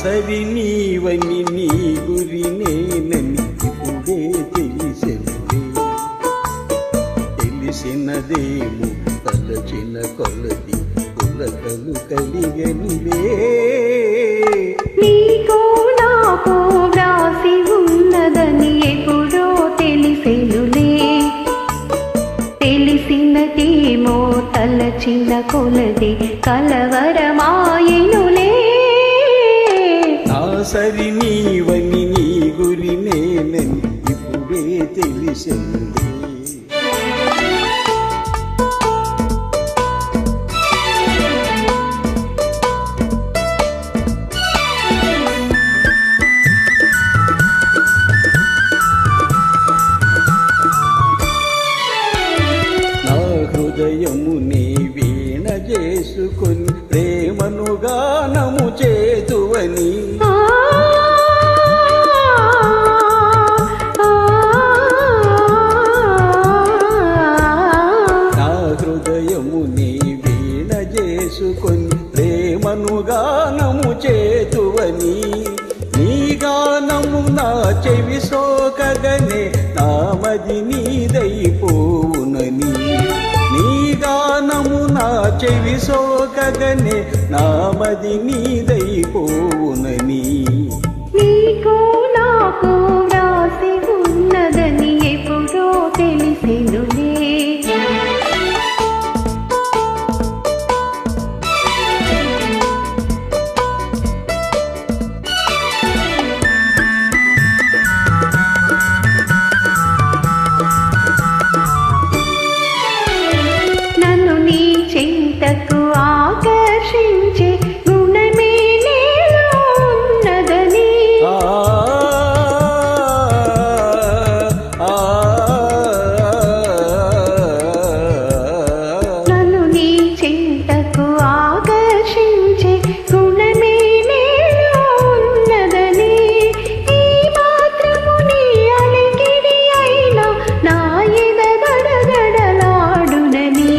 సరి నీవని నీ గురి నేనని ఇప్పుడే తెలిసినదేమో తలచిన కొలది కొలకలు కలిగనిలే. నీకు నాకు వ్రాసి ఉన్నదని ఎప్పుడో తెలిసెనులే. తెలిసినదేమో తలచిన కొలది కలవరమాయెనులే. సరి నీవని నీ గురి నేనని ఇప్పుడే తెలిసింది. నా హృదయముని వీణ చేసుకొని ప్రేమను గానము చేతువని చేసుకొని ప్రేమను గానము చేతువని. నీ గానము నా చెవి సోకగనే నామది నీదైపోవునని. నీ గానము నా చెవి సోకగనే నామది నీదైపోవునని. నీకు నాకు వ్రాసి ఉన్నదని ఎప్పుడో తెలిసెనులే. చింతకు ఆకర్షించే గుణమే నీలో ఉన్నదని. నన్ను నీ చింతకు ఆకర్షించే గుణమే నీలో ఉన్నదని. ఈ మాత్రము నీ అలికిడి అయినా నా ఎద గడగడలాడునని.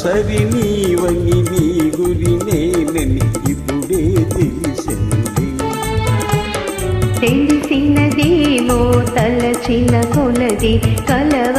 సరి నీవని నీ గురి నేనని ఇప్పుడే తెలిసింది. తెలిసినదేమో తలచిన కొలది కలవ